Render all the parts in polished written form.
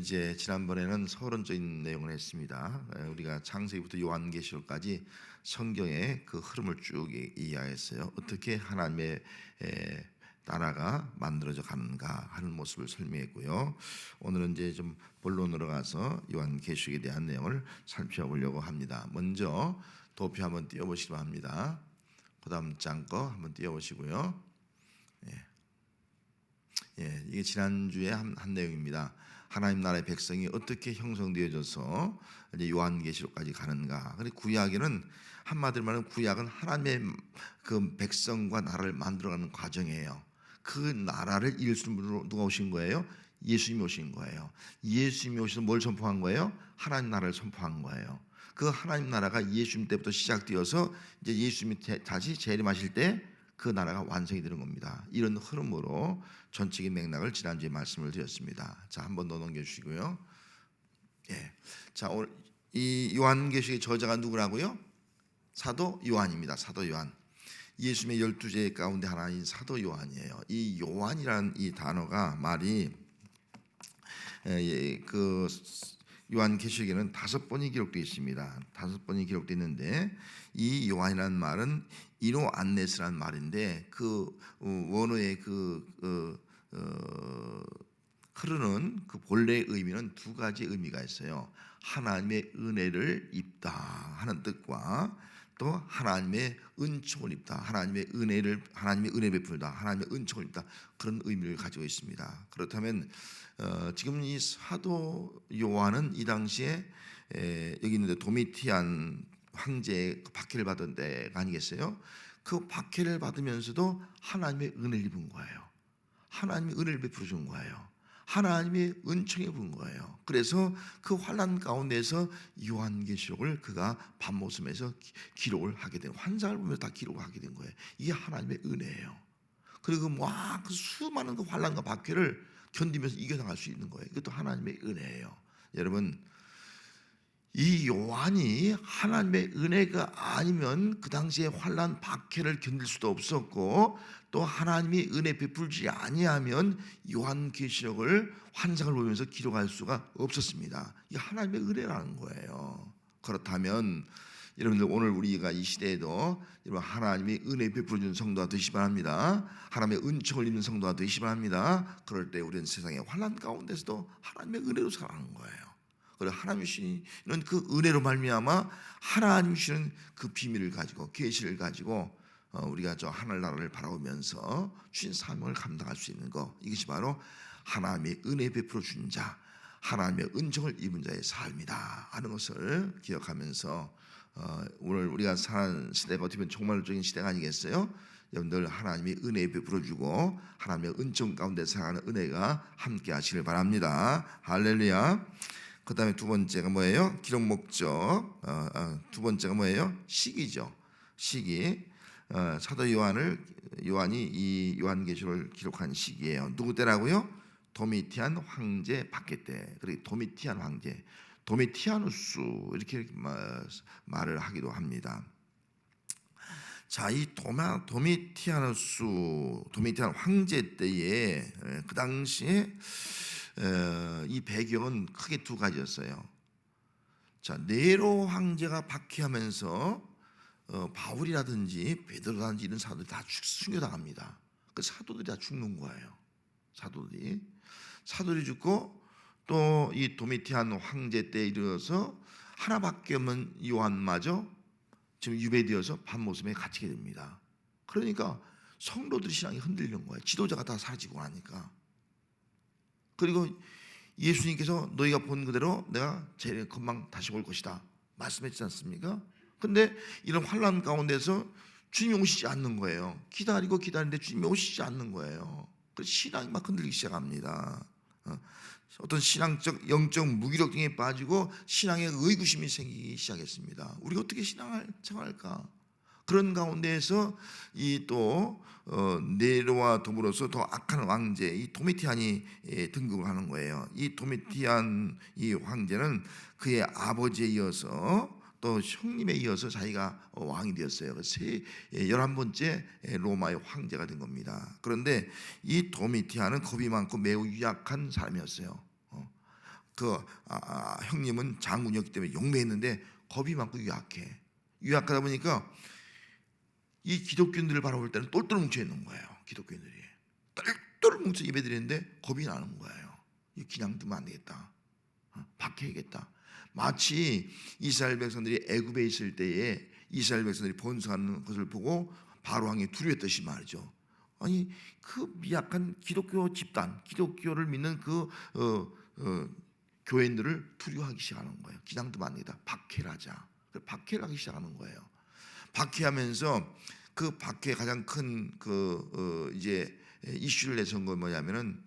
이제 지난번에는 서론적인 내용을 했습니다. 우리가 창세기부터 요한계시록까지 성경의 그 흐름을 쭉 이해했어요. 어떻게 하나님의 나라가 만들어져 가는가 하는 모습을 설명했고요. 오늘은 이제 좀 본론으로 가서 요한계시록에 대한 내용을 살펴보려고 합니다. 먼저 도표 한번 띄워보시기 바랍니다. 그다음 장 거 한번 띄워보시고요. 이게 지난주에 한 내용입니다. 하나님 나라의 백성이 어떻게 형성되어져서 이제 요한계시록까지 가는가. 근데 구약에는 한마디로 말하면 구약은 하나님의 그 백성과 나라를 만들어가는 과정이에요. 그 나라를 이룰 수 있는 분으로 누가 오신 거예요? 예수님이 오신 거예요. 예수님이 오셔서 뭘 선포한 거예요? 하나님 나라를 선포한 거예요. 그 하나님 나라가 예수님 때부터 시작되어서 이제 예수님이 다시 재림하실 때 그 나라가 완성이 되는 겁니다. 이런 흐름으로 전체적인 맥락을 지난주에 말씀을 드렸습니다. 자, 한번 더 넘겨주시고요. 자, 오늘 이 요한계시록의 저자가 누구라고요? 사도 요한입니다. 사도 요한. 예수님의 12제 가운데 하나인 사도 요한이에요. 이 요한이라는 이 단어가 말이 그 요한계시록에는 5번이 기록되어 있습니다. 5번이 기록되어 있는데 이 요한이라는 말은 이노 안네스라는 말인데 그 원어의 흐르는 그 본래의 의미는 두 가지 의미가 있어요. 하나님의 은혜를 입다 하는 뜻과 또 하나님의 은총을 입다, 하나님의 은혜 베풀다, 하나님의 은총을 입다, 그런 의미를 가지고 있습니다. 그렇다면 지금 이 사도 요한은 이 당시에 여기 있는데 도미티안 황제의 박해를 받은 때가 아니겠어요? 그 박해를 받으면서도 하나님의 은혜를 입은 거예요. 하나님의 은혜를 베풀어 준 거예요. 하나님의 은총에 부은 거예요. 그래서 그 환난 가운데서 요한계시록을 그가 밤모섬에서 기록을 하게 된, 환상을 보면서 다 기록을 하게 된 거예요. 이게 하나님의 은혜예요. 그리고 그 수많은 그 환난과 박해를 견디면서 이겨나갈 수 있는 거예요. 이것도 하나님의 은혜예요. 여러분, 이 요한이 하나님의 은혜가 아니면 그 당시에 환난 박해를 견딜 수도 없었고, 또 하나님이 은혜 베풀지 아니하면 요한계시록을 환상을 보면서 기록할 수가 없었습니다. 이게 하나님의 은혜라는 거예요. 그렇다면 여러분들 오늘 우리가 이 시대에도 여러분 하나님이 은혜 베풀어 주는 성도가 되시기 바랍니다. 하나님의 은총을 입는 성도가 되시기 바랍니다. 그럴 때 우리는 세상의 환난 가운데서도 하나님의 은혜로 살아가는 거예요. 그리고 하나님 주시는 그 은혜로 말미암아 하나님 주시는 그 비밀을 가지고 계시를 가지고 우리가 저 하늘나라를 바라보면서 주신 사명을 감당할 수 있는 것, 이것이 바로 하나님의 은혜 베풀어 준 자, 하나님의 은총을 입은 자의 삶이다 하는 것을 기억하면서 오늘 우리가 사는 시대가 어떻게 보면 종말적인 시대가 아니겠어요? 여러분들 하나님이 은혜 베풀어 주고 하나님의 은총 가운데 살아가는 은혜가 함께 하시길 바랍니다. 할렐루야. 그 다음에 두 번째가 뭐예요? 기록 목적. 두 번째가 뭐예요? 시기죠. 시기. 사도 요한이 이 요한계시록을 기록한 시기예요. 누구 때라고요? 도미티안 황제 박해 때. 그리고 도미티안 황제, 도미티아누스 이렇게 말을 하기도 합니다. 자, 이 도미티안 황제 때에 그 당시에 이 배경은 크게 두 가지였어요. 자, 네로 황제가 박해하면서 바울이라든지 베드로라든지 이런 사도들이 다 순교당합니다. 그 사도들이 다 죽는 거예요. 사도들이 죽고 또 이 도미티안 황제 때에 이르러서 하나밖에 없는 요한마저 지금 유배되어서 밤모섬에 갇히게 됩니다. 그러니까 성도들의 신앙이 흔들리는 거예요. 지도자가 다 사라지고 나니까. 그리고 예수님께서 너희가 본 그대로 내가 제일 금방 다시 올 것이다 말씀했지 않습니까? 근데 이런 환난 가운데서 주님이 오시지 않는 거예요. 기다리는데 주님이 오시지 않는 거예요. 그래서 신앙이 막 흔들리기 시작합니다. 어떤 신앙적 영적 무기력증에 빠지고 신앙의 의구심이 생기기 시작했습니다. 우리가 어떻게 신앙을 생활할까? 그런 가운데에서 이 또 네로와 더불어서 더 악한 왕제 이 도미티안이 등극을 하는 거예요. 이 도미티안 이 황제는 그의 아버지에 이어서 또 형님에 이어서 자기가 왕이 되었어요. 그래서 11번째 로마의 황제가 된 겁니다. 그런데 이 도미티안은 겁이 많고 매우 유약한 사람이었어요. 형님은 장군이었기 때문에 용맹했는데 겁이 많고 유약해. 유약하다 보니까 이 기독교인들을 바라볼 때는 똘똘 뭉쳐 있는 거예요. 기독교인들이 똘똘 뭉쳐 예배드리는데 겁이 나는 거예요. 그냥 두면 안 되겠다. 박해야겠다. 마치 이스라엘 백성들이 애굽에 있을 때에 이스라엘 백성들이 번성하는 것을 보고 바로 왕이 두려웠듯이 말이죠. 아니 그 미약한 기독교 집단, 기독교를 믿는 교인들을 두려워하기 시작하는 거예요. 그냥 두면 안 되겠다. 박해를 하자. 박해를 하기 시작하는 거예요. 박해하면서 그 박해 가장 큰 이제 이슈를 내세운 건 뭐냐면은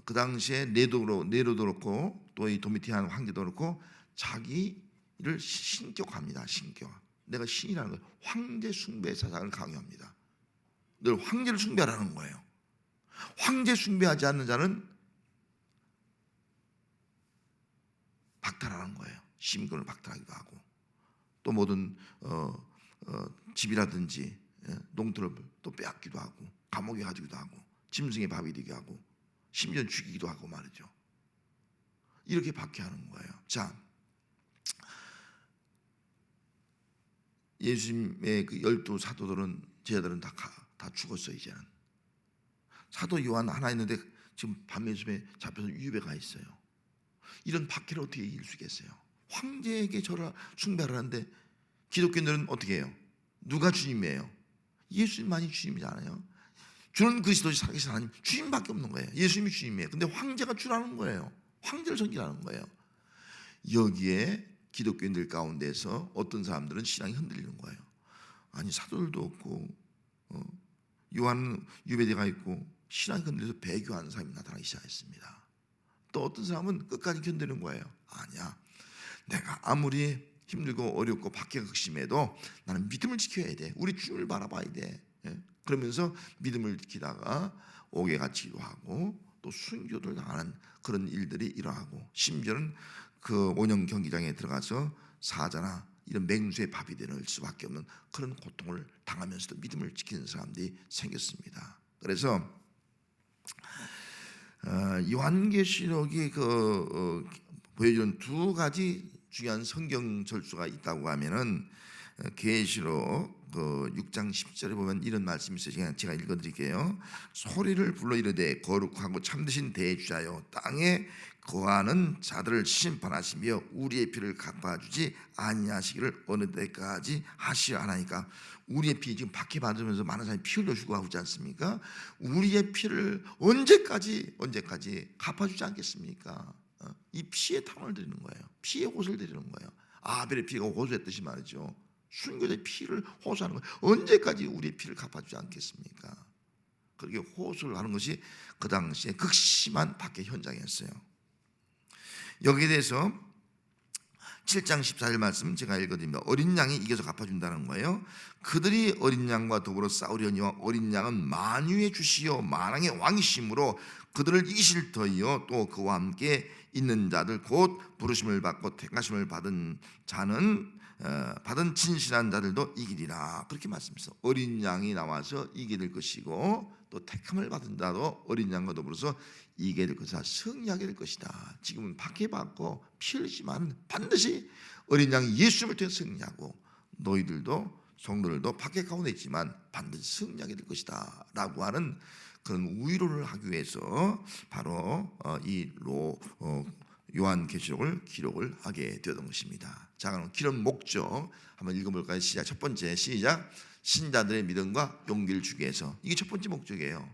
그 당시에 네로도 그렇고 또 이 도미티안 황제도 그렇고 자기를 신격합니다. 신격. 내가 신이라는 거예요. 황제 숭배 사상을 강요합니다. 늘 황제를 숭배하라는 거예요. 황제 숭배하지 않는 자는 박탈하는 거예요. 시민권을 박탈하기도 하고 또 모든 집이라든지 농토를 또 빼앗기도 하고 감옥에 가지기도 하고 짐승의 밥이 되게 하고 심지어 죽이기도 하고 말이죠. 이렇게 박해하는 거예요. 자, 예수님의 그 12 사도들은 제자들은 다 죽었어요. 이제는 사도 요한 하나 있는데 지금 밤예수에 잡혀서 유배에 가 있어요. 이런 박해를 어떻게 이길 수 있겠어요? 황제에게 저를 숭배를 하는데 기독교인들은 어떻게 해요? 누가 주님이에요? 예수님만이 주님이잖아요. 주는 그리스도시 살아계신 하나님, 주님밖에 없는 거예요. 예수님이 주님이에요. 근데 황제가 주라는 거예요. 황제를 섬기라는 거예요. 여기에 기독교인들 가운데서 어떤 사람들은 신앙이 흔들리는 거예요. 아니 사도들도 없고 요한은 유배대가 있고 신앙이 흔들려서 배교하는 사람이 나타나기 시작했습니다. 또 어떤 사람은 끝까지 견디는 거예요. 아니야, 내가 아무리 힘들고 어렵고 박해가 극심해도 나는 믿음을 지켜야 돼. 우리 주님을 바라봐야 돼. 그러면서 믿음을 지키다가 옥에 갇히기도 하고 또 순교를 당하는 그런 일들이 일어나고 심지어는 그 원형 경기장에 들어가서 사자나 이런 맹수의 밥이 되는 수밖에 없는 그런 고통을 당하면서도 믿음을 지키는 사람들이 생겼습니다. 그래서 요한계시록이 보여주는 두 가지 중요한 성경 절수가 있다고 하면은 계시록 6장 10절에 보면 이런 말씀이 있어요. 제가 읽어드릴게요. 소리를 불러 이르되 거룩하고 참되신 대주자여 땅에 거하는 자들을 심판하시며 우리의 피를 갚아주지 아니하시기를 어느 때까지 하시려 하나니까. 우리의 피, 지금 박해받으면서 많은 사람이 피 흘려 죽어가고 있지 않습니까? 우리의 피를 언제까지 갚아주지 않겠습니까? 이 피의 탕을 드리는 거예요. 피의 호소를 드리는 거예요. 아벨의 피가 호소했듯이 말이죠. 순교자의 피를 호소하는 거예요. 언제까지 우리의 피를 갚아주지 않겠습니까? 그렇게 호소를 하는 것이 그 당시에 극심한 박해 현장이었어요. 여기에 대해서 7장 14절 말씀 제가 읽어드립니다. 어린 양이 이겨서 갚아준다는 거예요. 그들이 어린 양과 더불어 싸우려니와 어린 양은 만유의 주시요 만왕의 왕이심으로 그들을 이기실 터이요 또 그와 함께 있는 자들 곧 부르심을 받고 택하심을 받은 자는 받은 진실한 자들도 이기리라. 그렇게 말씀했어요. 어린 양이 나와서 이기게 될 것이고 또 택함을 받은 자도 어린 양과 더불어서 이기게 될 것이다. 승리하게 될 것이다. 지금은 박해받고 피 흘리지만 반드시 어린 양이 예수님을 통해 승리하고 너희들도 성도들도 박해 가운데 있지만 반드시 승리하게 될 것이다 라고 하는 그런 위로를 하기 위해서 바로 이 요한계시록을 기록을 하게 되었던 것입니다. 자, 그럼 기록 목적 한번 읽어볼까요? 시작. 첫 번째 시작. 신자들의 믿음과 용기를 주기 위해서. 이게 첫 번째 목적이에요.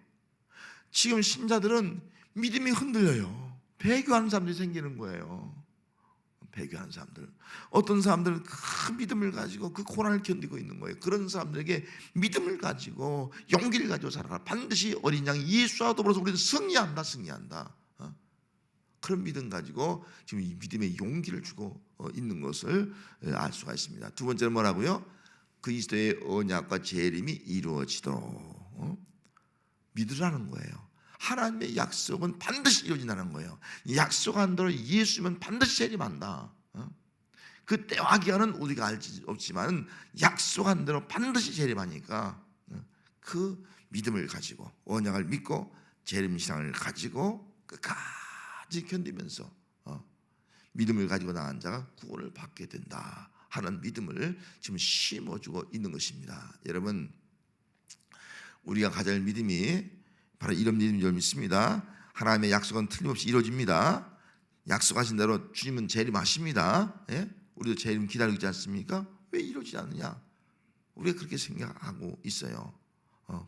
지금 신자들은 믿음이 흔들려요. 배교하는 사람들이 생기는 거예요. 배교하는 사람들. 어떤 사람들은 그 믿음을 가지고 그 고난을 견디고 있는 거예요. 그런 사람들에게 믿음을 가지고 용기를 가지고 살아라. 반드시 어린 양 예수와 더불어서 우리는 승리한다. 그런 믿음 가지고 지금 이 믿음의 용기를 주고 있는 것을 알 수가 있습니다. 두 번째는 뭐라고요? 그리스도의 언약과 재림이 이루어지도록 믿으라는 거예요. 하나님의 약속은 반드시 이루어진다는 거예요. 약속한 대로 예수님은 반드시 재림한다. 그 때와 기한은 우리가 알지 없지만 약속한 대로 반드시 재림하니까 그 믿음을 가지고 언약을 믿고 재림 신앙을 가지고 끝까지 견디면서 믿음을 가지고 나간 자가 구원을 받게 된다 하는 믿음을 지금 심어주고 있는 것입니다. 여러분, 우리가 가져야 할 믿음이 바로 이런 믿음인 줄 믿습니다. 하나님의 약속은 틀림없이 이루어집니다. 약속하신 대로 주님은 재림하십니다. 예? 우리도 재림 기다리고 있지 않습니까? 왜 이루어지지 않느냐? 우리가 그렇게 생각하고 있어요.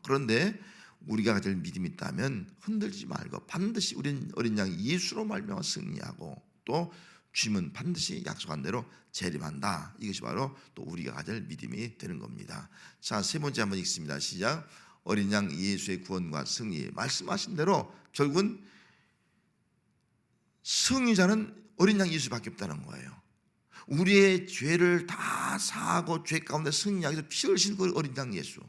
그런데 우리가 가질 믿음이 있다면 흔들지 말고 반드시 우리는 어린 양 예수로 말미암아 승리하고 또 주님은 반드시 약속한 대로 재림한다. 이것이 바로 또 우리가 가질 믿음이 되는 겁니다. 자, 세 번째 한번 읽습니다. 시작. 어린 양 예수의 구원과 승리. 말씀하신 대로 결국은 승리자는 어린 양 예수밖에 없다는 거예요. 우리의 죄를 다 사하고 죄 가운데 승리하기 위해서 피 흘리신 그 어린 양 예수.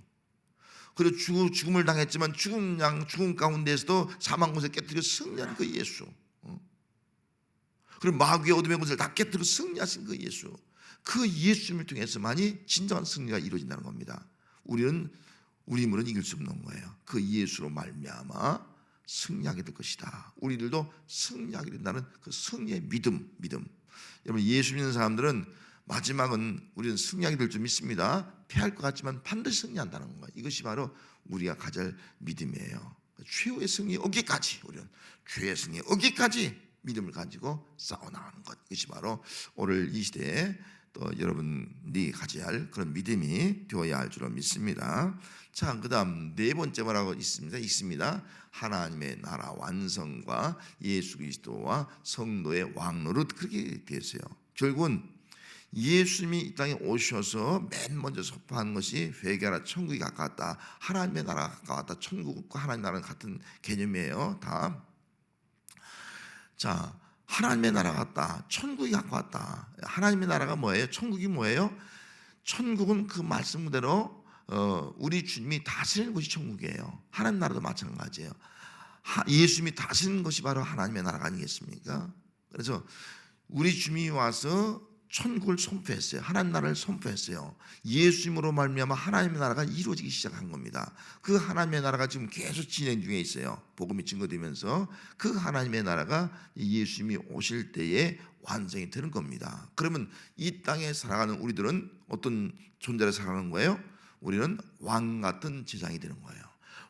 그리고 죽음을 당했지만 죽음 가운데에서도 사망 곳에 깨뜨리고 승리한 그 예수. 그리고 마귀의 어둠의 권세를 다 깨뜨리고 승리하신 그 예수. 그 예수님을 통해서만이 진정한 승리가 이루어진다는 겁니다. 우리 힘으로는 이길 수 없는 거예요. 그 예수로 말미암아 승리하게 될 것이다. 우리들도 승리하게 된다는 그 승리의 믿음. 여러분, 예수 믿는 사람들은 마지막은 우리는 승리하게 될 줄 믿습니다. 패할 것 같지만 반드시 승리한다는 거예요. 이것이 바로 우리가 가질 믿음이에요. 최후의 승리 얻기까지 우리는 최후의 승리 얻기까지 믿음을 가지고 싸워나가는 것. 이것이 바로 오늘 이 시대에 또 여러분이 가져야 할 그런 믿음이 되어야 할 줄로 믿습니다. 자, 그 다음 네 번째 뭐라고 있습니다. 하나님의 나라 완성과 예수 그리스도와 성도의 왕노릇. 그렇게 되어 있어요. 결국은 예수님이 이 땅에 오셔서 맨 먼저 선포한 것이 회개하라, 천국이 가까웠다. 하나님의 나라가 가까웠다. 천국과 하나님의 나라는 같은 개념이에요. 다. 자, 하나님의 나라가 왔다. 천국이 가까웠다. 하나님의 나라가 뭐예요? 천국이 뭐예요? 천국은 그 말씀 그대로 우리 주님이 다스리는 것이 천국이에요. 하나님 나라도 마찬가지예요. 예수님이 다스리는 것이 바로 하나님의 나라가 아니겠습니까? 그래서 우리 주님이 와서 천국을 선포했어요. 하나님 나라를 선포했어요. 예수님으로 말미암아 하나님의 나라가 이루어지기 시작한 겁니다. 그 하나님의 나라가 지금 계속 진행 중에 있어요. 복음이 증거되면서 그 하나님의 나라가 예수님이 오실 때에 완성이 되는 겁니다. 그러면 이 땅에 살아가는 우리들은 어떤 존재로 살아가는 거예요? 우리는 왕 같은 제사장이 되는 거예요.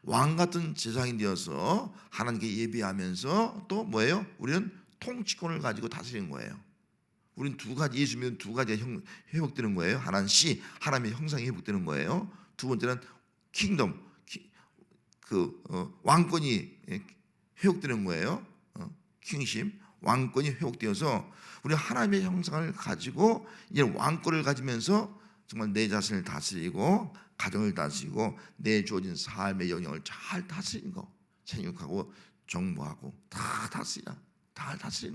왕 같은 제사장이 되어서 하나님께 예배하면서 또 뭐예요? 우리는 통치권을 가지고 다스리는 거예요. 우리는 두 가지, 예수 믿는 두 가지가 회복되는 거예요. 하나는 하나님의 형상이 회복되는 거예요. 두 번째는 킹덤, 왕권이 회복되는 거예요. 킹심, 왕권이 회복되어서 우리 하나님의 형상을 가지고 이제 왕권을 가지면서 정말 내 자신을 다스리고 가정을 다스리고 내 주어진 삶의 영역을 잘 다스리는 거, 생육하고 정보하고 다 다스리는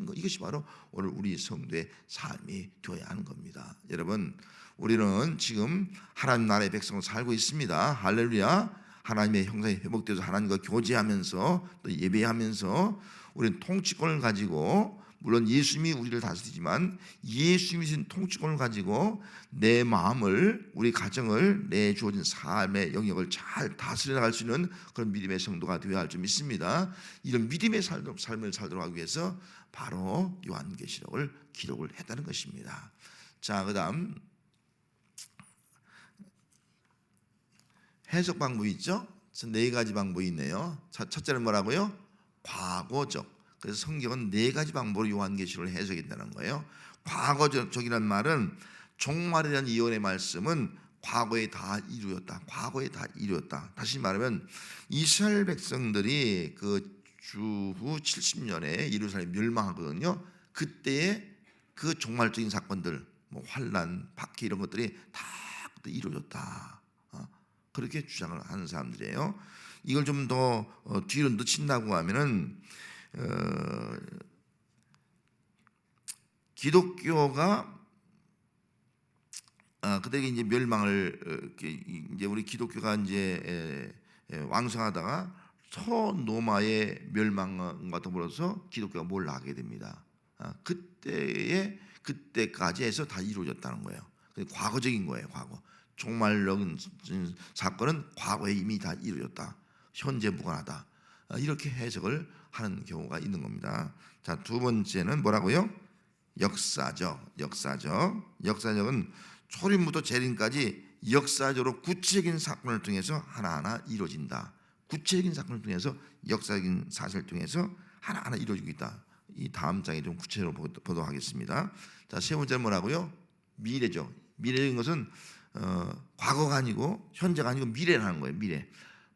것. 이것이 바로 오늘 우리 성도의 삶이 되어야 하는 겁니다. 여러분, 우리는 지금 하나님 나라의 백성으로 살고 있습니다. 할렐루야. 하나님의 형상이 회복되어서 하나님과 교제하면서 또 예배하면서 우리는 통치권을 가지고, 물론 예수님이 우리를 다스리지만 예수님이 주신 통치권을 가지고 내 마음을, 우리 가정을, 내 주어진 삶의 영역을 잘 다스려 나갈 수 있는 그런 믿음의 성도가 되어야 할 줄 믿습니다. 이런 믿음의 삶을 살도록 하기 위해서 바로 요한계시록을 기록을 했다는 것입니다. 자, 그 다음 해석 방법이 있죠. 네 가지 방법이 있네요. 첫째는 뭐라고요? 과거적. 그래서 성경은 네 가지 방법으로 요한계시록을 해석한다는 거예요. 과거적이라는 말은 종말에 대한 예언의 말씀은 과거에 다 이루었다. 과거에 다 이루었다. 다시 말하면 이스라엘 백성들이 그 주후 70년에 예루살렘 멸망하거든요. 그때의 그 종말적인 사건들, 뭐 환란, 박해 이런 것들이 다 그때 이루어졌다. 그렇게 주장을 하는 사람들이에요. 이걸 좀 더 뒤로 늦춘다고 하면은 기독교가 그때 이제 멸망을 이제 우리 기독교가 이제 왕성하다가 서노마의 멸망과 더불어서 기독교가 몰락하게 됩니다. 그때까지 해서 다 이루어졌다는 거예요. 과거적인 거예요. 과거. 종말론 사건은 과거에 이미 다 이루어졌다. 현재 무관하다. 이렇게 해석을 하는 경우가 있는 겁니다. 자, 두 번째는 뭐라고요? 역사적은 초림부터 재림까지 역사적으로 구체적인 사건을 통해서 하나하나 이루어진다. 구체적인 사건을 통해서 역사적인 사실을 통해서 하나하나 이루어지고 있다. 이 다음 장에 좀 구체적으로 보도록 하겠습니다. 자, 세 번째는 뭐라고요? 미래죠. 미래적인 것은 과거가 아니고 현재가 아니고 미래라는 거예요. 미래.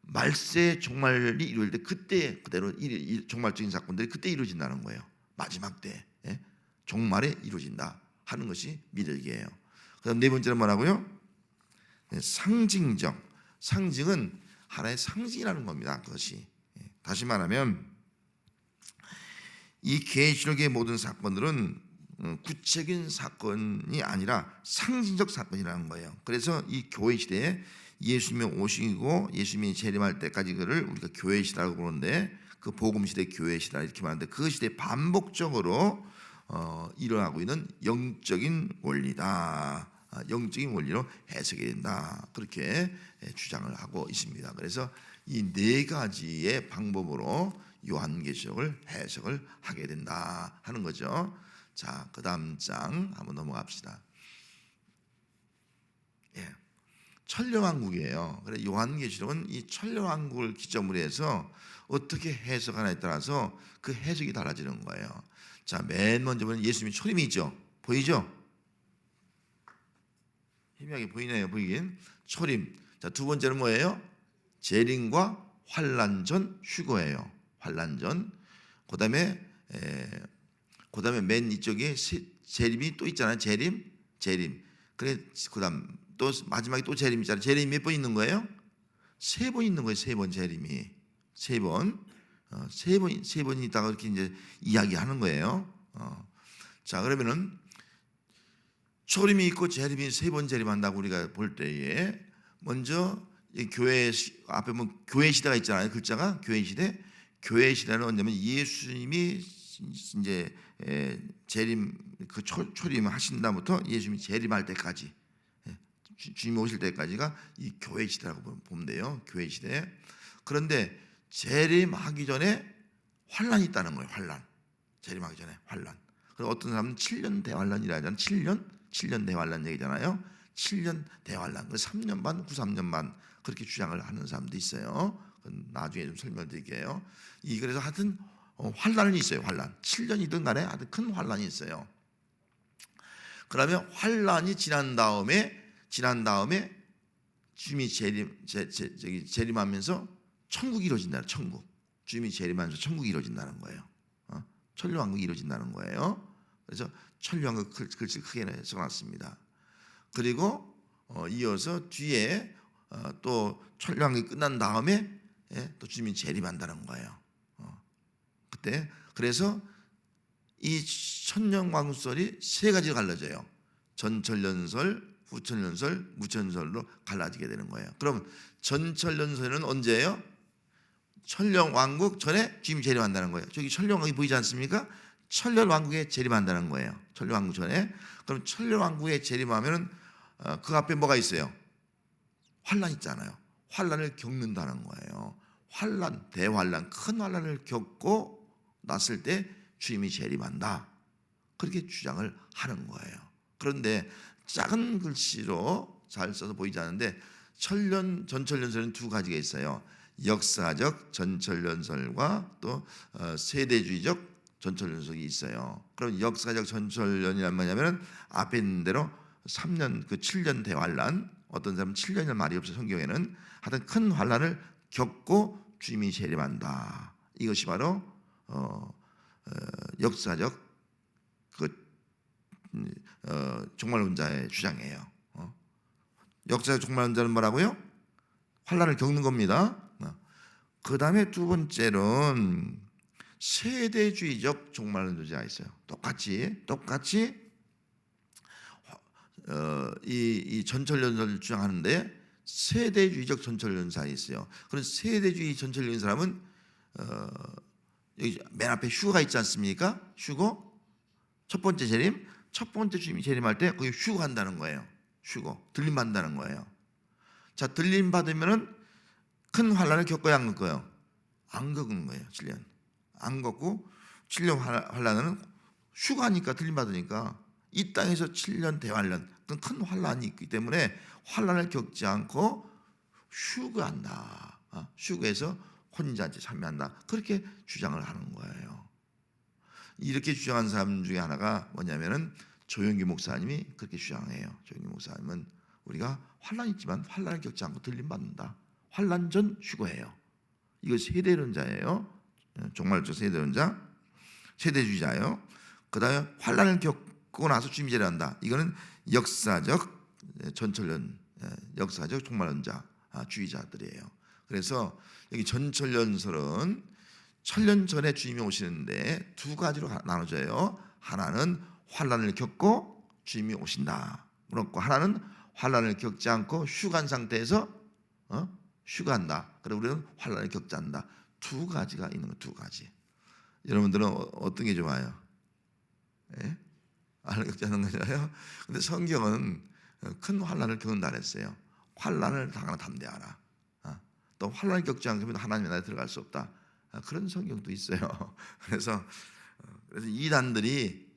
말세 종말이 이루어질 때 그때 그대로 종말적인 사건들이 그때 이루어진다는 거예요. 마지막 때 종말에 이루어진다 하는 것이 미래적이에요. 그다음 네 번째는 뭐라고요? 상징적. 상징은 하나의 상징이라는 겁니다. 그것이 다시 말하면 이 계시록의 모든 사건들은 구체적인 사건이 아니라 상징적 사건이라는 거예요. 그래서 이 교회 시대에 예수님이 오시고 예수님이 재림할 때까지 그를 우리가 교회 시대라고 부르는데 그 복음 시대 교회 시대 이렇게 말하는데 그 시대에 반복적으로 일어나고 있는 영적인 원리다. 영적인 원리로 해석이 된다. 그렇게 주장을 하고 있습니다. 그래서 이 네 가지의 방법으로 요한계시록을 해석을 하게 된다 하는 거죠. 자, 그 다음 장 한번 넘어갑시다. 천년왕국이에요. 그래서 요한계시록은 이 천년왕국을 기점으로 해서 어떻게 해석하냐에 따라서 그 해석이 달라지는 거예요. 자, 맨 먼저 보면 예수님이 초림이 있죠. 보이죠? 희미하게 보이네요. 보이긴. 초림. 자, 두 번째는 뭐예요? 재림과 환란 전 휴거예요. 환란 전. 그다음에 맨 이쪽에 재림이 또 있잖아요. 재림. 그래 그다음 또 마지막에 또 재림 있잖아요. 재림이 몇 번 있는 거예요? 세 번 있는 거예요. 세 번 재림이. 세 번 있다가 이렇게 이제 이야기하는 거예요. 자, 그러면은 초림이 있고 재림이 세 번 재림한다고 우리가 볼 때에 먼저 이 교회 앞에 보면 교회 시대가 있잖아요. 글자가 교회 시대. 교회 시대는 언제면 예수님이 이제 재림 그 초림 하신 다음부터 예수님이 재림할 때까지 주님 오실 때까지가 이 교회 시대라고 보면 돼요. 교회 시대. 그런데 재림하기 전에 환란이 있다는 거예요. 환란. 재림하기 전에 환란. 그리고 어떤 사람은 7년 대환란이라 하잖아요. 7년 대환란 얘기잖아요. 7년 대환란. 3년 반, 3년 반 그렇게 주장을 하는 사람도 있어요. 나중에 좀 설명드릴게요. 그래서 하여튼 환란이 있어요. 환란. 7년이든 간에 하여튼 큰 환란이 있어요. 그러면 환란이 지난 다음에 주님이 재림하면서 천국이 이루어진다는 천국. 주님이 재림하면서 천국이 이루어진다는 거예요. 천년왕국이 이루어진다는 거예요. 그래서 천년왕국 글씨 크게 써놨습니다. 그리고 이어서 뒤에 또 천년왕국이 끝난 다음에 또 주님이 재림한다는 거예요. 그때 그래서 이 천년왕국설이 세 가지로 갈라져요. 전천년설, 후천년설, 무천년설로 갈라지게 되는 거예요. 그럼 전천년설은 언제예요? 천년왕국 전에 주님이 재림한다는 거예요. 저기 천년왕국이 보이지 않습니까? 천년왕국에 재림한다는 거예요. 천년왕국 전에. 그럼 천년왕국에 재림하면은 그 앞에 뭐가 있어요? 환란 있잖아요. 환란을 겪는다는 거예요. 환란, 대환란, 큰 환란을 겪고 났을 때 주님이 재림한다. 그렇게 주장을 하는 거예요. 그런데 작은 글씨로 잘 써서 보이지 않는데 전천년설은 두 가지가 있어요. 역사적 전천년설과 또 세대주의적 전천년설이 있어요. 그럼 역사적 전천년이란 뭐냐면 앞에 있는 대로 3년 그 7년 대환란, 어떤 사람은 7년이라는 말이 없어 성경에는. 하여튼 큰 환란을 겪고 주님이 재림한다. 이것이 바로 역사적 종말론자의 주장이에요. 역사적 종말론자는 뭐라고요? 환란을 겪는 겁니다. 그 다음에 두 번째는 세대주의적 종말론자가 있어요. 똑같이 이 전천년설을 주장하는데 세대주의적 전천년설이 있어요. 그런 세대주의 전천년 사람은 여기 맨 앞에 휴거가 있지 않습니까? 휴거 첫 번째 재림, 첫 번째 주님이 재림할 때 거기 휴거한다는 거예요. 휴거 들림 받는다는 거예요. 자, 들림 받으면은 큰 환란을 겪어야 안 겪어요? 안 겪는 거예요. 7년 안 겪고 7년 환란은 휴가니까 들림 받으니까 이 땅에서 7년 대환란 큰 환란이 있기 때문에 환란을 겪지 않고 휴가한다. 휴가에서 혼자한테 참여한다. 그렇게 주장을 하는 거예요. 이렇게 주장한 사람 중에 하나가 뭐냐면은 조영기 목사님이 그렇게 주장해요. 조영기 목사님은 우리가 환란이 있지만 환란을 겪지 않고 들림 받는다. 환란 전 휴거예요. 이거 세대론자예요. 종말적 세대론자, 세대주의자예요. 그다음에 환란을 겪고 나서 주님이 재림한다. 이거는 역사적 전철련, 역사적 종말론자 주의자들이에요. 그래서 여기 전철연설은 천년 전에 주님이 오시는데 두 가지로 나눠져요. 하나는 환란을 겪고 주님이 오신다. 그렇고 하나는 환란을 겪지 않고 휴간 상태에서 휴가한다. 그리고 우리는 환란을 겪지 않는다. 두 가지가 있는 거, 두 가지. 여러분들은 어떤 게 좋아요? 예? 환란을 겪지 않는 거잖아요. 근데 성경은 큰 환란을 겪는다 그랬어요. 환란을 당하나 담대하라. 또 환란을 겪지 않으면 하나님의 나라에 들어갈 수 없다. 그런 성경도 있어요. 그래서 이단들이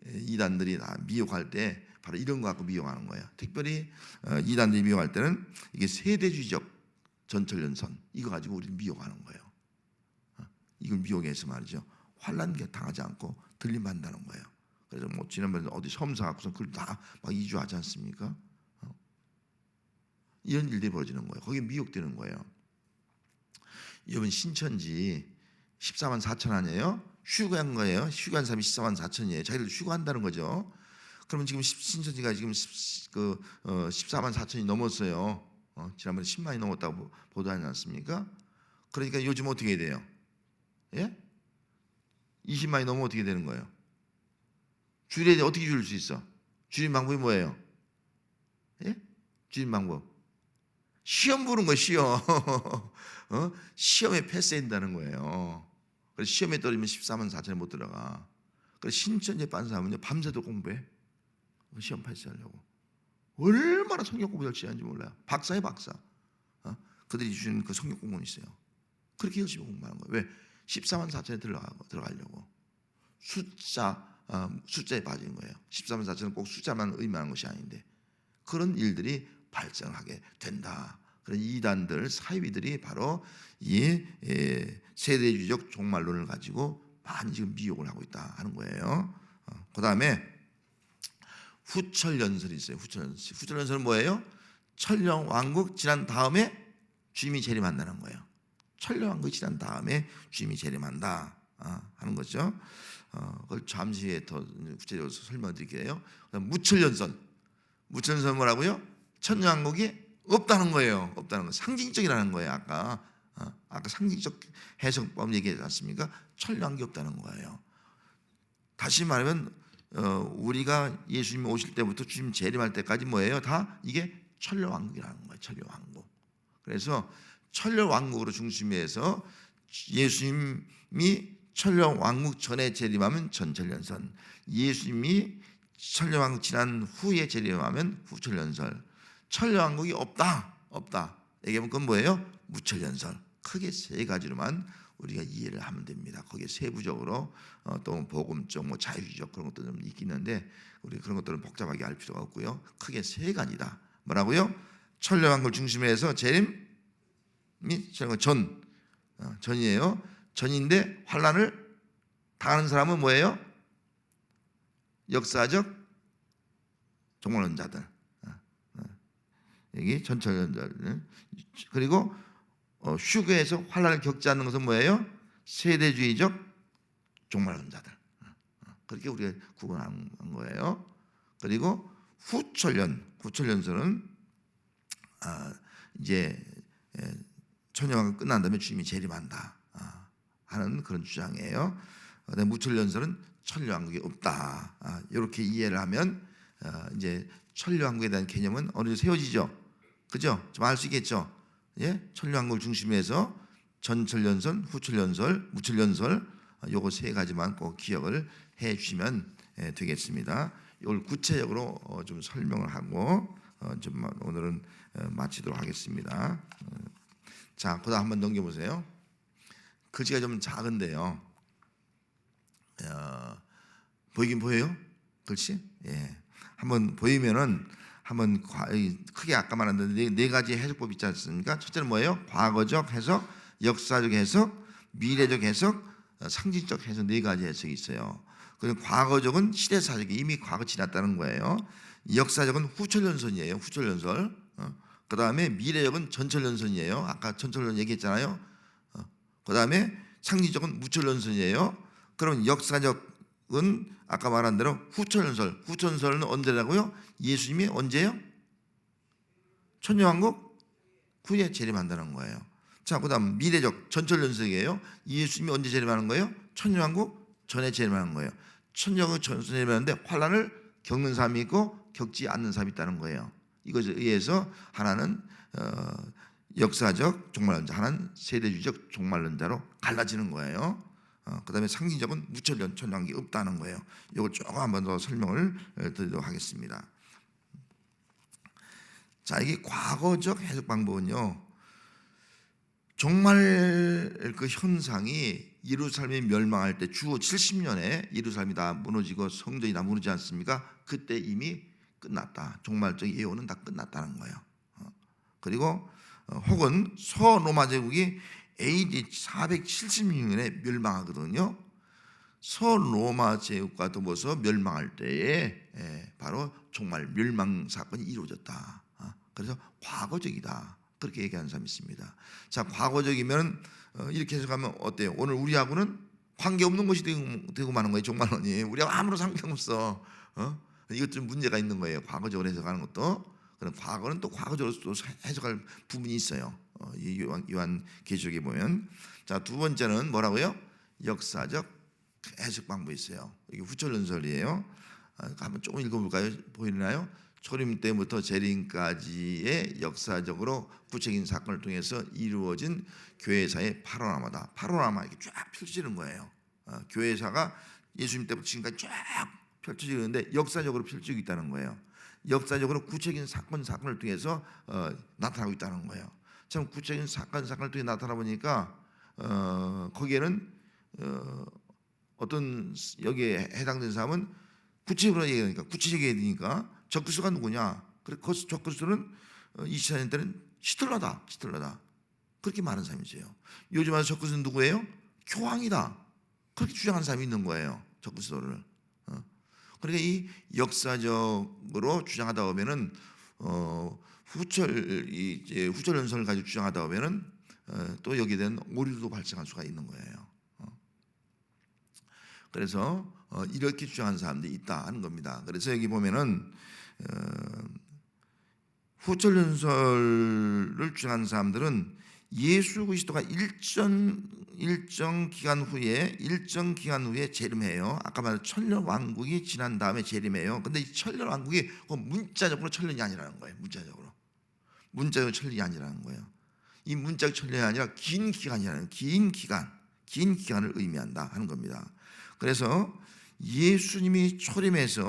다 미혹할 때 바로 이런 거 갖고 미혹하는 거예요. 특별히 이단들이 미혹할 때는 이게 세대주의적 전철연선 이거 가지고 우리를 미혹하는 거예요. 이걸 미혹해서 말이죠. 환란 당하지 않고 들림 받는다는 거예요. 그래서 뭐 지난번에 어디 섬사 갖고서 그걸 다 막 이주하지 않습니까? 이런 일들이 벌어지는 거예요. 거기에 미혹되는 거예요. 이번 신천지 14만 4천 아니에요? 휴가한 거예요. 휴가한 사람이 14만 4천이에요. 자기들 휴가한다는 거죠. 그러면 지금 신천지가 지금 14만 4천이 넘었어요. 지난번에 10만이 넘었다고 보도하지 않습니까? 그러니까 요즘 어떻게 해야 돼요? 예? 20만이 넘으면 어떻게 되는 거예요? 줄여야 돼. 어떻게 줄일 수 있어? 줄인 방법이 뭐예요? 예? 줄인 방법. 시험 보는 거예요. 시험. 시험에 패스한다는 거예요. 그래서 시험에 떨어지면 14만 4천에 못 들어가. 그래서 신천지에 빠진 사람은요 밤새도록 공부해. 시험 패스하려고. 얼마나 성경 공부 열심히 하는지 몰라요. 박사의 박사. 그들이 주는 그 성경 공부는 있어요. 그렇게 열심히 공부하는 거예요. 왜? 14만 4천에 들어가려고. 숫자에 빠진 거예요. 14만 4천은 꼭 숫자만 의미하는 것이 아닌데 그런 일들이 발생하게 된다. 그런 이단들, 사이비들이 바로 이 세대주의적 종말론을 가지고 많이 지금 미혹을 하고 있다 하는 거예요. 그 다음에 후철연설이 있어요. 후철연설은 뭐예요? 천령왕국 지난 다음에 주님이 재림한다는 거예요. 천령왕국이 지난 다음에 주님이 재림한다 하는 거죠. 그걸 잠시 후에 더 구체적으로 설명드릴게요. 무철연설. 무철연설은 뭐라고요? 천년왕국이 없다는 거예요. 없다는 거. 상징적이라는 거예요. 아까 상징적 해석법 얘기하지 않습니까? 천년왕국이 없다는 거예요. 다시 말하면 우리가 예수님이 오실 때부터 주님 재림할 때까지 뭐예요? 다 이게 천년왕국이라는 거예요. 천년왕국. 그래서 천년왕국으로 중심해서 예수님이 천년왕국 전에 재림하면 전철연설, 예수님이 천년왕국 지난 후에 재림하면 후철연설, 천년왕국이 없다. 얘기하면 그건 뭐예요? 무철연설. 크게 세 가지로만 우리가 이해를 하면 됩니다. 거기에 세부적으로 또 복음적, 뭐 자유주의적 그런 것도 좀 있긴 한데 우리 그런 것들은 복잡하게 알 필요가 없고요. 크게 세 가지다. 뭐라고요? 천년왕국을 중심해서 재림이 전이에요. 전인데 환란을 당하는 사람은 뭐예요? 역사적 종말론자들. 여기 전철연설. 그리고 휴게에서 환란을 겪지 않는 것은 뭐예요? 세대주의적 종말론자들. 그렇게 우리가 구분한 거예요. 그리고 후철연설은 이제 천년왕국 끝난 다음에 주님이 재림한다 하는 그런 주장이에요. 무철연설은 천년왕국이 없다. 이렇게 이해를 하면 이제 천년왕국에 대한 개념은 어느 정도 세워지죠. 그죠? 좀 알 수 있겠죠. 예, 천년왕국을 중심해서 전철연설, 후철연설, 무철연설 요거 세 가지만 꼭 기억을 해주시면 되겠습니다. 이걸 구체적으로 좀 설명을 하고 좀 오늘은 마치도록 하겠습니다. 자, 그다음 한번 넘겨보세요. 글씨가 좀 작은데요. 보이긴 보여요? 그렇지? 예. 한번 보이면은 한번 크게 아까 말한 네 가지 해석법 있지 않습니까? 첫째는 뭐예요? 과거적 해석, 역사적 해석, 미래적 해석, 상징적 해석 네 가지 해석이 있어요. 그리고 과거적은 시대사적이 이미 과거 지났다는 거예요. 역사적은 후철연설이에요. 후철연설. 그 다음에 미래적은 전철연설이에요. 아까 전철연설 얘기했잖아요. 그 다음에 상징적은 무철연설이에요. 그럼 역사적은 아까 말한 대로 후철연설. 후철연설은 언제라고요? 예수님이 언제요? 천년왕국 후에 재림한다는 거예요. 자, 그 다음 미래적 전철연설이에요. 예수님이 언제 재림하는 거예요? 천년왕국 전에 재림하는 거예요. 천년왕국 전에 재림하는데 환란을 겪는 사람이 있고 겪지 않는 사람이 있다는 거예요. 이것에 의해서 하나는 역사적 종말론자, 하나는 세대주의적 종말론자로 갈라지는 거예요. 그 다음에 상징적은 무천년 천년왕국이 없다는 거예요. 이걸 조금 한번 더 설명을 드리도록 하겠습니다. 자, 이게 과거적 해석 방법은요, 종말 그 현상이 예루살렘이 멸망할 때 주 70년에 예루살렘이 다 무너지고 성전이 다 무너지지 않습니까? 그때 이미 끝났다. 종말적 예언은 다 끝났다는 거예요. 그리고 혹은 서로마 제국이 AD 476년에 멸망하거든요. 서로마 제국과 더불어서 멸망할 때에 바로 종말 멸망 사건이 이루어졌다. 그래서 과거적이다. 그렇게 얘기하는 사람이 있습니다. 자, 과거적이면 이렇게 해석하면 어때요? 오늘 우리하고는 관계없는 것이 되고 마는 거예요. 종말론이 우리하고 아무런 상관없어. 이것 좀 문제가 있는 거예요. 과거적으로 해석하는 것도. 그럼 과거는 또 과거적으로 또 해석할 부분이 있어요. 요한 계시록에 보면. 자, 두 번째는 뭐라고요? 역사적 해석 방법이 있어요. 이게 후철연설이에요. 한번 조금 읽어볼까요? 보이나요? 초림 때부터 재림까지의 역사적으로 구체적인 사건을 통해서 이루어진 교회사의 파노라마다. 파노라마 이렇게 쫙 펼쳐지는 거예요. 교회사가 예수님 때부터 지금까지 쫙 펼쳐지는데 역사적으로 펼쳐지고 있다는 거예요. 역사적으로 구체적인 사건을 통해서 나타나고 있다는 거예요. 참 구체적인 사건을 통해 나타나 보니까 거기에는 어떤 여기에 해당된 사람은 구체적으로 얘기하니까 구체적이게 되니까 적그리스도가 누구냐? 그래 적그리스도는 24년 때는 히틀러다. 그렇게 말하는 사람이 있어요. 요즘 와서 적그리스도는 누구예요? 교황이다. 그렇게 주장하는 사람이 있는 거예요. 적그리스도를. 그러니까 이 역사적으로 주장하다 보면은 후철 연설을 가지고 주장하다 보면은 또 여기에 대한 오류도 발생할 수가 있는 거예요. 그래서 이렇게 주장하는 사람들이 있다 하는 겁니다. 그래서 여기 보면은 후철 연설을 주장하는 사람들은 예수 그리스도가 일정 기간 후에 재림해요. 아까 말한 천년 왕국이 지난 다음에 재림해요. 근데 이 천년 왕국이 문자적으로 천년이 아니라는 거예요. 문자적으로 천년이 아니라는 거예요. 이 문자적 천년이 아니라 긴 기간을 의미한다 하는 겁니다. 그래서 예수님이 초림했지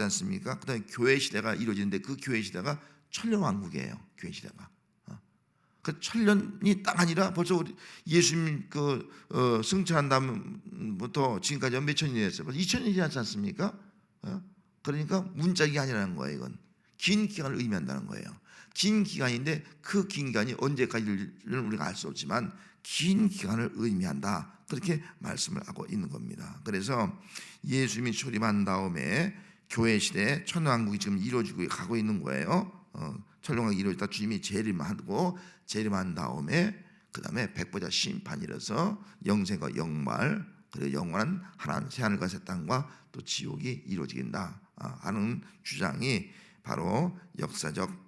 않습니까? 그다음에 교회 시대가 이루어지는데 그 교회 시대가 천년 왕국이에요. 교회 시대가. 그 천년이 딱 아니라 벌써 우리 예수님 승천한 다음부터 지금까지 몇 천년이 됐어요. 벌써 2000년이 지났지 않습니까? 그러니까 문짝이 아니라는 거예요. 이건 긴 기간을 의미한다는 거예요. 긴 기간인데 그 긴 기간이 언제까지를 우리가 알 수 없지만 긴 기간을 의미한다. 그렇게 말씀을 하고 있는 겁니다. 그래서 예수님이 초림한 다음에 교회 시대 천왕국이 지금 이루어지고 가고 있는 거예요. 천왕국이 이루어졌다 주님이 재림한 다음에 그 다음에 백보자 심판이라서 영생과 영말 그리고 영원한 하나님 새하늘과 새 땅과 또 지옥이 이루어지긴다 하는 주장이 바로 역사적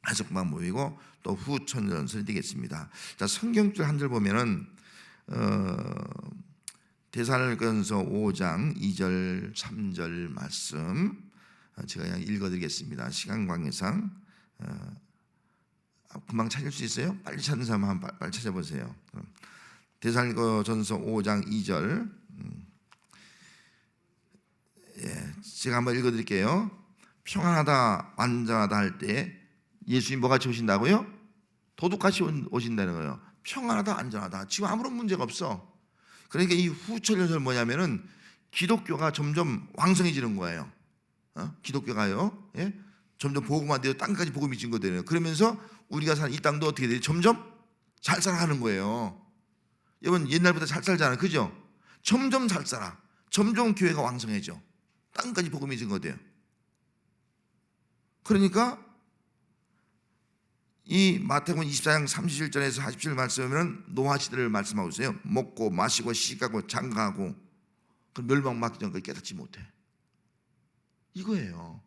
해석 방법이고 또 후천연설이 되겠습니다. 자, 성경줄 한 절 보면은 데살로니가전서 5장 2절 3절 말씀 제가 그냥 읽어드리겠습니다. 시간 관계상 금방 찾을 수 있어요? 빨리 찾는 사람 한번 빨리 찾아보세요. 데살로니가전서 5장 2절 제가 한번 읽어드릴게요. 평안하다 완전하다 할 때 예수님이 뭐같이 오신다고요? 도둑같이 오신다는 거예요. 평안하다 안전하다. 지금 아무런 문제가 없어. 그러니까 이 후철연설 뭐냐면은 기독교가 점점 왕성해지는 거예요. 기독교가요, 예? 점점 복음화 되어 땅까지 복음이 증거되는. 그러면서 우리가 사는 이 땅도 어떻게 돼요? 점점 잘 살아가는 거예요. 여러분 옛날보다 잘 살잖아요, 그죠? 점점 잘 살아. 점점 교회가 왕성해져. 땅까지 복음이 증거돼요. 그러니까 이 마태복음 24장 37절에서 47절 말씀하면 노아 시대를 말씀하고 있어요. 먹고 마시고 시가고 장가하고 그 멸망받기 전까지 깨닫지 못해. 이거예요.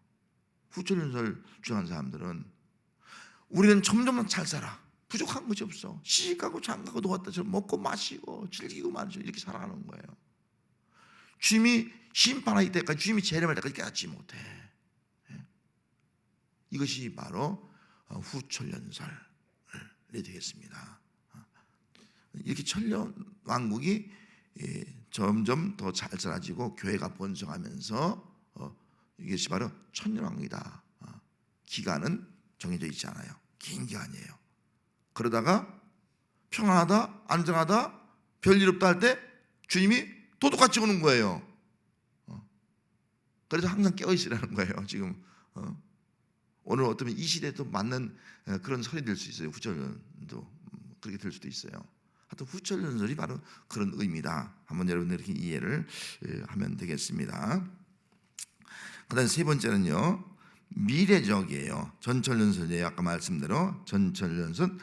후천연설 주장한 사람들은 우리는 점점 잘 살아. 부족한 것이 없어. 시집가고 장가고 노았다처럼 먹고 마시고 즐기고 마시고 이렇게 살아가는 거예요. 주님이 심판하기 때까지, 주님이 재림할 때까지 깨닫지 못해. 이것이 바로 후천연설이 되겠습니다. 이렇게 천년 왕국이 점점 더 잘 살아지고 교회가 번성하면서 이것이 바로 천년 왕국이다. 기간은 정해져 있지 않아요. 긴 기간이에요. 그러다가 평안하다, 안정하다, 별일 없다 할 때 주님이 또 똑같이 오는 거예요. 그래서 항상 깨어 있으라는 거예요. 지금 오늘 어쩌면 이 시대에도 맞는 그런 설이 될 수 있어요. 후천연도 그렇게 될 수도 있어요. 하여튼 후천연설이 바로 그런 의미다. 한번 여러분들 이렇게 이해를 하면 되겠습니다. 그다음 세 번째는요, 미래적이에요. 전철연설이에요. 아까 말씀대로 전철연설은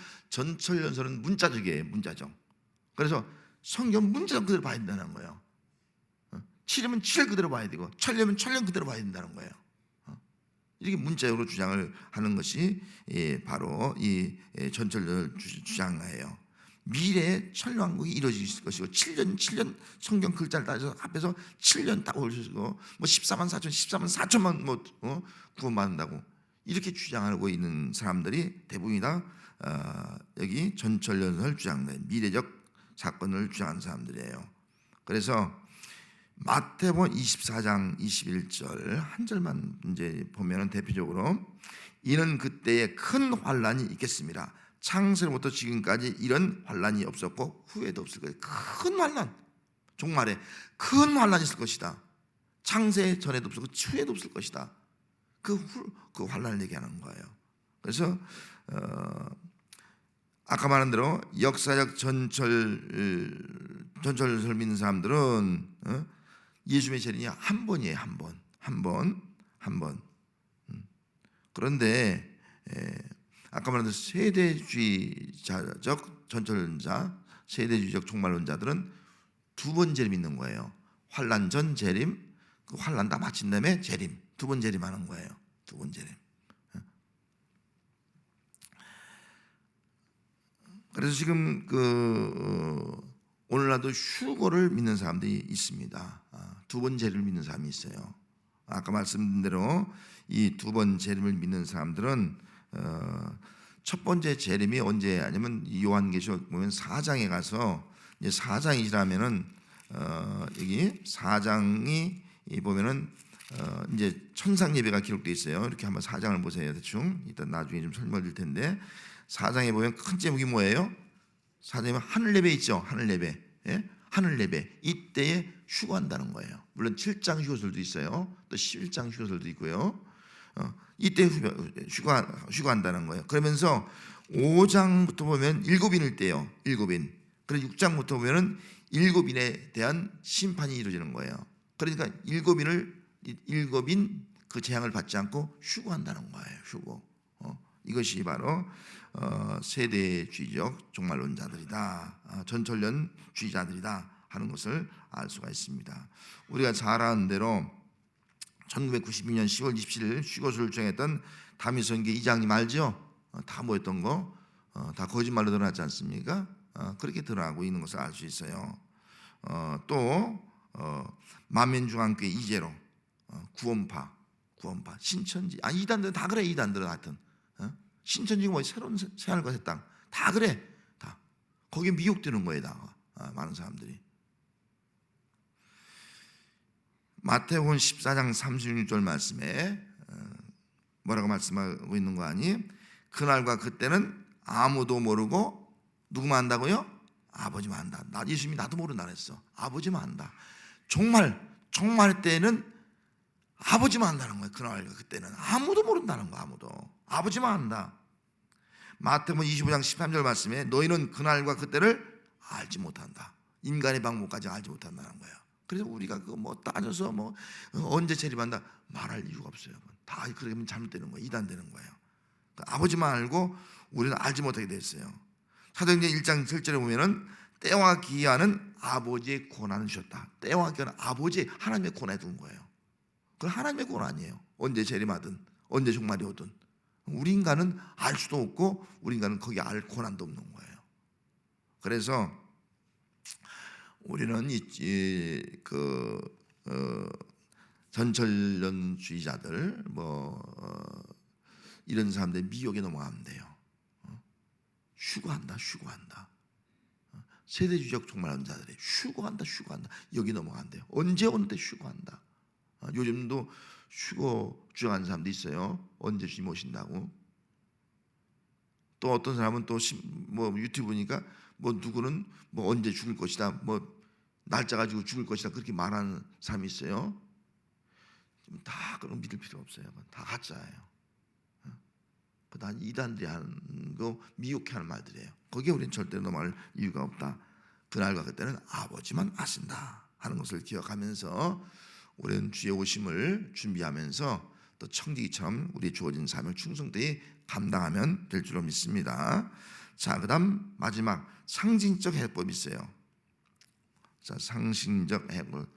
문자적이에요. 문자적. 그래서 성경 문자적 그대로 봐야 된다는 거예요. 7이면 7 그대로 봐야 되고 천년이면 천년 그대로 봐야 된다는 거예요. 이렇게 문자적으로 주장을 하는 것이 바로 이 전철연설 주장이에요. 미래에 천년왕국이 이루어질 것이고 7년 성경 글자를 따져서 앞에서 7년 딱 올리시고 뭐 14만 4천만 뭐 구원받는다고 이렇게 주장하고 있는 사람들이 대부분이다 여기 전철연설 주장자, 미래적 사건을 주장하는 사람들이에요. 그래서 마태복음 24장 21절 한 절만 이제 보면은 대표적으로 이는 그때에 큰 환란이 있겠습니다. 창세로부터 지금까지 이런 환란이 없었고 후에도 없을 거예요. 큰 환란, 종말에 큰 환란이 있을 것이다. 창세 전에도 없었고 후에도 없을 것이다. 그 환란을 얘기하는 거예요. 그래서 아까 말한 대로 역사적 전철을 믿는 사람들은 예수님의 재림이 한 번이에요. 한 번. 그런데 아까 말한 대로 세대주의적 전철론자, 세대주의적 종말론자들은 두 번 재림 있는 거예요. 환란 전 재림, 그 환란 다 마친 다음에 재림, 두 번 재림하는 거예요. 두 번 재림. 그래서 지금 오늘날도 휴거를 믿는 사람들이 있습니다. 두 번 재림을 믿는 사람이 있어요. 아까 말씀드린 대로 이 두 번 재림을 믿는 사람들은 첫 번째 재림이 언제 하냐면 요한계시록 보면 4장에 가서 이제 4장이라면은 여기 4장이 보면은 이제 천상 예배가 기록되어 있어요. 이렇게 한번 4장을 보세요. 대충 일단 나중에 좀 설명드릴 텐데 4장에 보면 큰 제목이 뭐예요? 4장에 하늘 예배 있죠. 하늘 예배. 예? 하늘 예배. 이때에 휴거한다는 거예요. 물론 7장 휴거설도 있어요. 또 11장 휴거설도 있고요. 이때 휴거한다는 거예요. 그러면서 5장부터 보면 7인일 때요. 7인. 그래서 6장부터 보면은 7인에 대한 심판이 이루어지는 거예요. 그러니까 7인 그 재앙을 받지 않고 휴거한다는 거예요. 휴거. 이것이 바로 세대주의적 종말론자들이다. 전철련주의자들이다 하는 것을 알 수가 있습니다. 우리가 잘 아는 대로 1992년 10월 27일 휴거수를 주장했던 다미선교 이장님 알죠? 다 모였던 거 다 거짓말로 드러났지 않습니까? 그렇게 드러나고 있는 것을 알 수 있어요. 또 만민중앙교회 이재로 구원파 신천지 이단들은 다 그래. 이단들은 하여튼 신천지가 뭐 새로운 새하늘과 새 땅 다 그래. 다 거기에 미혹되는 거예요. 다 많은 사람들이. 마태복음 14장 36절 말씀에 뭐라고 말씀하고 있는 거 아니? 그날과 그때는 아무도 모르고 누구만 안다고요? 아버지만 안다. 예수님이 나도 모른다 그랬어. 아버지만 안다. 정말 종말 때는 아버지만 안다는 거예요. 그날과 그때는 아무도 모른다는 거. 아무도 아버지만 안다. 마태복음 25장 13절 말씀에 너희는 그날과 그때를 알지 못한다. 인간의 방법까지 알지 못한다는 거예요. 그래서 우리가 그 뭐 따져서 뭐 언제 재림한다 말할 이유가 없어요. 다 그렇게 하면 잘못되는 거예요. 이단되는 거예요. 그러니까 아버지만 알고 우리는 알지 못하게 됐어요. 사도행전 1장 7절에 보면은 때와 기한은 아버지의 권한을 주셨다. 때와 기한은 아버지 하나님의 권한에 둔 거예요. 그건 하나님의 권한이에요. 언제 재림하든 언제 종말이 오든 우리 인간은 알 수도 없고 우리 인간은 거기 알 권한도 없는 거예요. 그래서 우리는 전천년주의자들 이런 사람들 미혹에 넘어가면 돼요. 휴거한다. 세대주의적 종말론자들이 휴거한다. 여기 넘어가면 돼요. 언제 오는데 휴거한다. 요즘도 휴거 주장하는 사람도 있어요. 언제 주님 오신다고. 또 어떤 사람은 또 유튜브 보니까 누구는 언제 죽을 것이다, 날짜 가지고 죽을 것이다 그렇게 말하는 사람이 있어요. 다 그런 믿을 필요 없어요. 다 가짜예요. 다 이단들이 하는 거 미혹해 하는 말들이에요. 거기에 우리는 절대로 넘어갈 이유가 없다. 그날과 그때는 아버지만 아신다 하는 것을 기억하면서 우리는 주의 오심을 준비하면서 또 청지기처럼 우리 주어진 삶을 충성되이 감당하면 될 줄로 믿습니다. 자, 그다음 마지막 상징적 해법이 있어요. 자, 상징적 해법.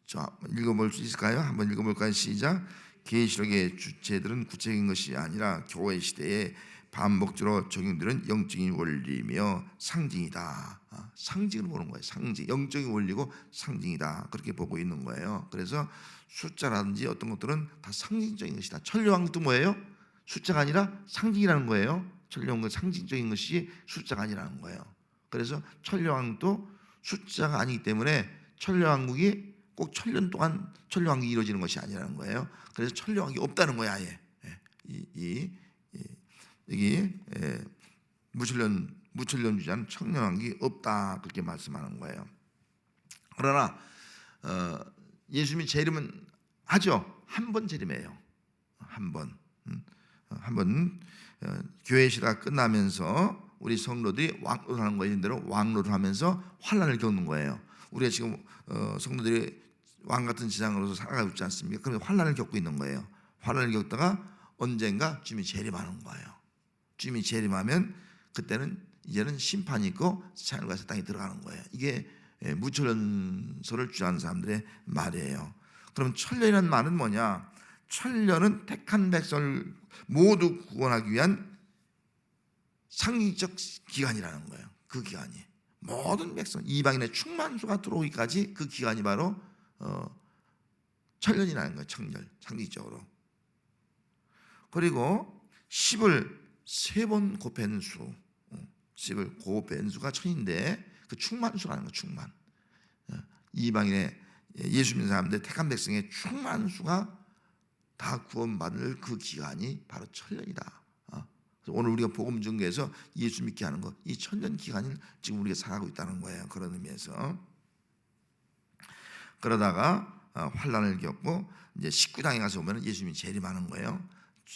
자, 읽어볼 수 있을까요? 한번 읽어볼까요? 시작. 계시록의 주체들은 구체적인 것이 아니라 교회 시대에 반복적으로 적용되는 영적인 원리며 상징이다. 상징을 보는 거예요. 상징, 영적인 원리고 상징이다. 그렇게 보고 있는 거예요. 그래서 숫자라든지 어떤 것들은 다 상징적인 것이다. 천리왕국도 뭐예요? 숫자가 아니라 상징이라는 거예요. 천리왕국은 상징적인 것이 숫자가 아니라는 거예요. 그래서 천리왕국도 숫자가 아니기 때문에 천리왕국이 꼭 천년 동안 천리왕국이 이루어지는 것이 아니라는 거예요. 그래서 천리왕국이 없다는 거야. 아예 여기 무천년주자는 천년왕국이 없다 그렇게 말씀하는 거예요. 그러나 예수님이 재림은 하죠. 한 번 재림해요. 한 번 교회 시대가 끝나면서 우리 성도들이 왕노하는 거에 있는 대로 왕노를 하면서 환난을 겪는 거예요. 우리가 지금 성도들이 왕 같은 지상으로서 살아가고 있지 않습니까? 그러면 환난을 겪고 있는 거예요. 환난을 겪다가 언젠가 주님이 재림하는 거예요. 주님이 재림하면 그때는 이제는 심판이 있고 하늘과 새 땅에 들어가는 거예요. 이게 무천년설을 주장하는 사람들의 말이에요. 그럼 천년이라는 말은 뭐냐? 천년은 택한 백성을 모두 구원하기 위한 상징적 기간이라는 거예요. 그 기간이 모든 백성 이방인의 충만수가 들어오기까지 그 기간이 바로 천년이라는 거예요. 천년 상징적으로. 그리고 10을 3번 곱한 수, 10을 곱한 수가 천인데 그 충만수라는 거예요. 충만. 이방인의 예수 믿는 사람들 택한 백성의 충만수가 다 구원받을 그 기간이 바로 천년이다. 오늘 우리가 복음 전개에서 예수 믿게 하는 것, 이 천년 기간을 지금 우리가 살아가고 있다는 거예요. 그런 의미에서. 그러다가 환난을 겪고 이제 19장에 가서 보면 예수님이 재림하는 거예요.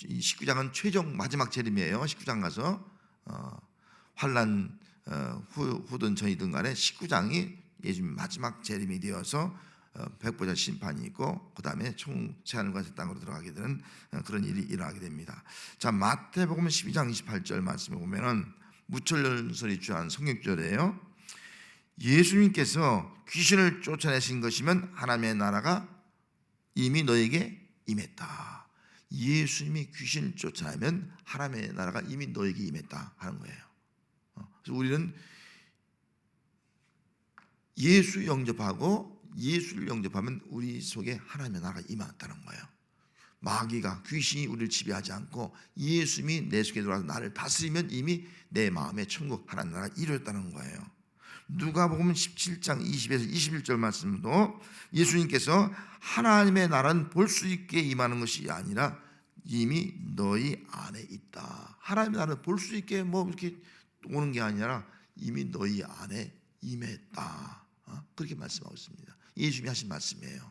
이 19장은 최종 마지막 재림이에요. 19장 가서 환난 후든 전이든 간에 19장이 예수님 마지막 재림이 되어서 백보자 심판이 있고 그 다음에 새하늘과 새 땅으로 들어가게 되는 그런 일이 일어나게 됩니다. 자, 마태복음 12장 28절 말씀에 보면은 무천년설이 주한 성경절이에요. 예수님께서 귀신을 쫓아내신 것이면 하나님의 나라가 이미 너에게 임했다. 예수님이 귀신을 쫓아내면 하나님의 나라가 이미 너에게 임했다 하는 거예요. 그래서 우리는 예수 영접하고 예수를 영접하면 우리 속에 하나님의 나라가 임했다는 거예요. 마귀가 귀신이 우리를 지배하지 않고 예수님이 내 속에 들어와서 나를 다스리면 이미 내 마음의 천국 하나님 나라가 이루어졌다는 거예요. 누가복음 17장 20에서 21절 말씀도 예수님께서 하나님의 나라는 볼 수 있게 임하는 것이 아니라 이미 너희 안에 있다. 하나님의 나라는 볼 수 있게 이렇게 오는 게 아니라 이미 너희 안에 임했다. 그렇게 말씀하고 있습니다. 예수님이 하신 말씀이에요.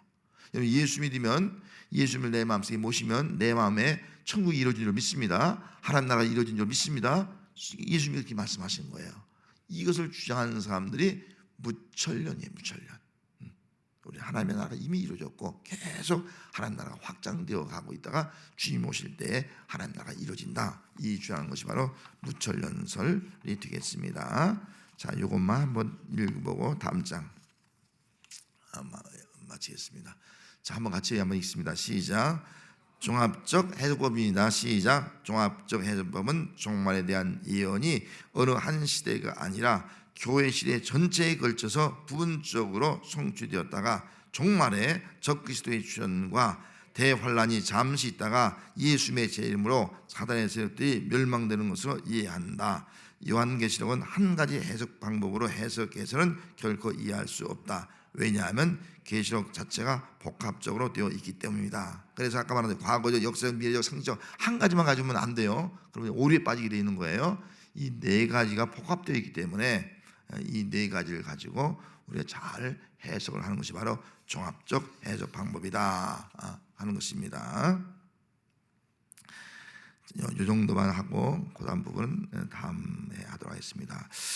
여러분 예수 믿으면, 예수님을 내 마음속에 모시면 내 마음에 천국이 이루어진 줄 믿습니다. 하나님 나라가 이루어진 줄 믿습니다. 예수님이 그렇게 말씀하신 거예요. 이것을 주장하는 사람들이 무천년이에요. 무천년. 우리 하나님의 나라가 이미 이루어졌고 계속 하나님 나라가 확장되어 가고 있다가 주님 오실 때 하나님 나라가 이루어진다. 이 주장하는 것이 바로 무천년설이 되겠습니다. 자, 이것만 한번 읽어보고 다음 장 마치겠습니다. 자, 한번 같이 한번 읽습니다. 시작. 종합적 해석법입니다. 시작. 종합적 해석법은 종말에 대한 예언이 어느 한 시대가 아니라 교회 시대 전체에 걸쳐서 부분적으로 성취되었다가 종말에 적그리스도의 출현과 대환란이 잠시 있다가 예수님의 재림으로 사단의 세력들이 멸망되는 것으로 이해한다. 요한계시록은 한 가지 해석 방법으로 해석해서는 결코 이해할 수 없다. 왜냐하면 계시록 자체가 복합적으로 되어 있기 때문입니다. 그래서 아까 말한 과거적, 역사적, 미래적, 상징적 한 가지만 가지면 안 돼요. 그러면 오류에 빠지게 되어 있는 거예요. 이 네 가지가 복합되어 있기 때문에 이 네 가지를 가지고 우리가 잘 해석을 하는 것이 바로 종합적 해석 방법이다 하는 것입니다. 이 정도만 하고 그 다음 부분은 다음에 하도록 하겠습니다.